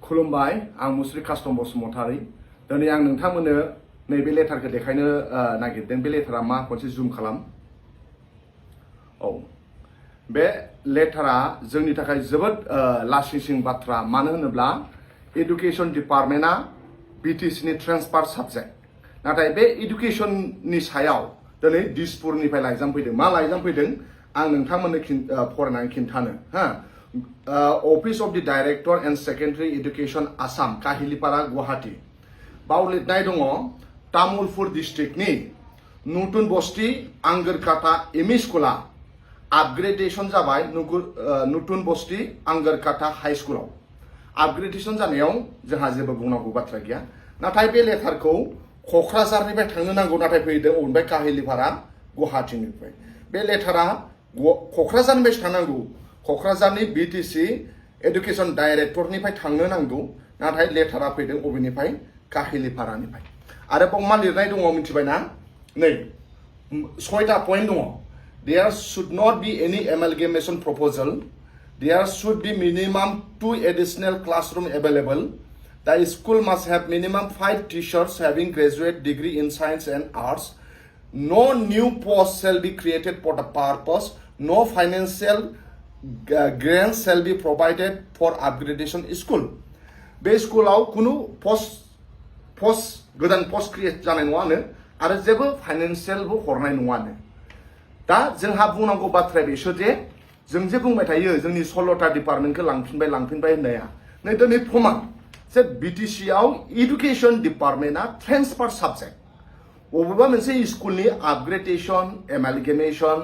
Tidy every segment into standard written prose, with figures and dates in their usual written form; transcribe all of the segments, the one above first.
खुलुमबाय आं मुस्रि कास्टम बसुमतारी दिनै आं नोंथांमोननो नैबे लेटारखौ देखायनो नागिरदों। बे लेटारा मा खनसे जुम खालाम। औ बे लेटारा जोंनि थाखाय जोबोद लासिंसिं बाथ्रा। मानो होनोब्ला एडुकेशन डिपार्टमेन्टआ बिटिसिनि ट्रेन्सफार साबजेक्ट, नाथाय बे एडुकेशननि सायाव दिनै दिसपुरनिफ्राय लाइजाम फैदों। मा लाइजाम फैदों आं नोंथांमोननो फरायनानै खिन्थानो office of the director and secondary education Assam Kahilipara Guwahati बाव लिरनाय दङ तामुलपुर डिस्ट्रिक्टनि नतुन बस्ती आंगरकाटा एमइ स्कुला आपग्रेडेशन जाबाय नतुन बस्ती आंगरकाटा हाई स्कुलाव। आपग्रेडेशन जानायाव जोंहा जेबो बुंनांगौ बाथ्रा गैया। नाथाय बे लेटारखौ क'क्राझारनिफ्राय थांनो नांगौ, नाथाय फैदों अबेनिफ्राय काहिलिपारा गुवाहाटीनिफ्राय। बे लेटारा क'क्राझारनिफ्राय थांनांगौ, क'क्राझारनि बिटिसि एडुकेशन डाइरेक्टरनिफ्राय थांनो नांगौ, नाथाय लेटारा फैदों अबेनिफ्राय काहिलिपारानिफ्राय। आरो बाव मा लिरनाय दङ मिथिबायना? नै 6टा पइन्ट दङ। There should not be any amalgamation proposal. There should be minimum 2 additional classroom available. The school must have minimum 5 teachers having graduate degree in science and arts. No new post shall be created for the purpose. No financial grants shall be provided for upgradation school. बे स्कुलाव कुनु गोदान post create जानाय नङानो आरो जेबो फाइनान्सियेलबो हरनाय नङानो। दा जोंहा बुंनांगौ बाथ्राया बेसो जे जों जे बुंबाय थायो जोंनि 16टा डिपार्टमेन्टखौ लांफिनबाय होननाया नै दिनै प्रमाण जे बिटिसि आव एडुकेशन डिपार्टमेन्टआ ट्रेन्सफार साबजेक्ट। बबेबा मोनसे स्कुलनि आपग्रेडेशन एमालगेमेशन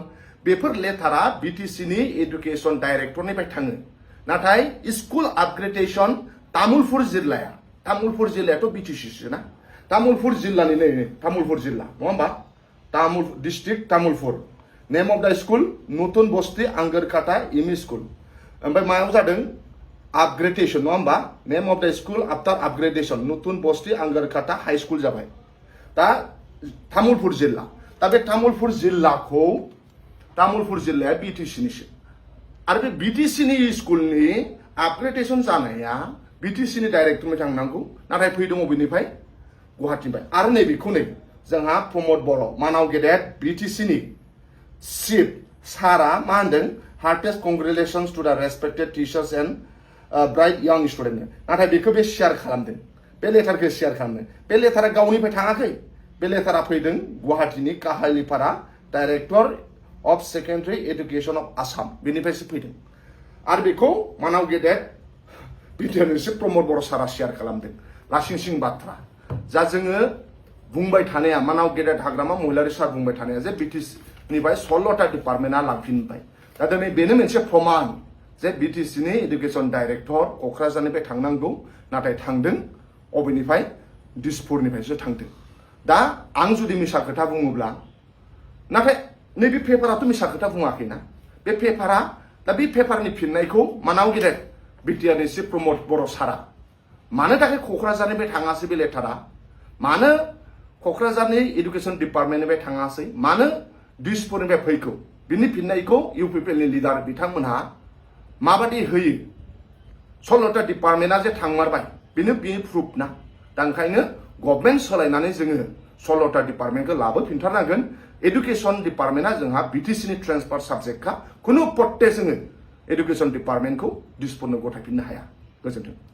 बेफोर लेटारा बिटिसिनि एडुकेशन डाइरेक्टरनिफ्राय थाङो, नाथाय स्कुल आपग्रेडेशन तामुलपुर जिल्लायाथ' बिटिसिसो ना। तामुलपुर जिल्लानि नै तामुलपुर जिल्ला नङा होमबा? डिस्ट्रिक्ट तामुलपुर। नेम अफ द स्कुल नतुन बस्ती आंगरकाटा एमइ स्कुल। ओमफ्राय मायाव जादों आपग्रेडेशन नङा होमबा? नेम अफ द स्कुल आफ्टार आपग्रेडेशन नतुन बस्ती आंगरकाटा हाई स्कुल जाबाय। दा तामुलपुर जिल्ला, दा बे तामुलपुर जिल्लाया बिटिसिनिसो। आरो बे बिटिसिनि स्कुलनि आपग्रेडेशन जानाया बिटिसिनि डाइरेक्टरनिफ्राय थांनांगौ, नाथाय फैदों अबेनिफ्राय? गुवाहाटीनिफ्राय। आरो नैबेखौ नै जोंहा प्रमद बर' मानाव गेदेर बिटिसिनि चिफ सारा मा होनदों? हार्टेस्ट कंग्रेचुलेशंस टू द respected teachers and bright young student. नाथाय बेखौ बे शेयार खालामदों, बे लेटारखौ शेयार खालामदों। बे लेटारा गावनिफ्राय थाङाखै, बे लेटारा फैदों गुवाहाटीनि Kahilipara director of secondary education of Assam बेनिफ्रायसो फैदों। आरो बेखौ मानाव गेदेर बिटिआरनि प्रमद बर' सारा शेयार खालामदों। लासिंसिं बाथ्रा जा जोङो बुंबाय थानाया मानाव गेदेर हाग्रामा महिलारि सार बुंबाय थानाया जे बिटिसिनिफ्राय 16टा डिपार्टमेन्टआ लांफिनबाय। दा दिनै बेनो मोनसे प्रमाण जे बिटिसिनि एडुकेशन डाइरेक्टर क'क्राझारनिफ्राय थांनांगौ, नाथाय थांदों अबेनिफ्राय? दिसपुरनिफ्रायसो थांदों। दा आं जुदि मिसा खोथा बुङोब्ला, नाथाय नैबे पेपाराथ' मिसा खोथा बुङाखैना। बे पेपारा दा बे पेपारनि फिननायखौ मानाव गेदेर बिटिआरनि प्रमद बर' सारा मानो थाखाय क'क्राझारनिफ्राय थाङासै बे लेटारा? मानो क'क्राझारनि एडुकेशन डिपार्टमेन्टनिफ्राय थाङासै? मानो दिसपुरनिफ्राय फैखौ? बिनि फिननायखौ इउपिपिएलनि लिडार बिथांमोनहा माबादि होयो? 16टा डिपार्टमेन्टआ जे थांमारबाय बेनो प्रुफ ना। दा ओंखायनो गभर्नमेन्ट सोलायनानै जोङो 16टा डिपार्टमेन्टखौ लाबोफिनथारनांगोन। एडुकेशन डिपार्टमेन्टआ जोंहा बिटिसिनि ट्रेन्सफार साबजेक्टखा। खुनु पट्टे जोङो एडुकेशन डिपार्टमेन्टखौ दिसपुरनो गथायफिननो हाया। गोजोन्थों।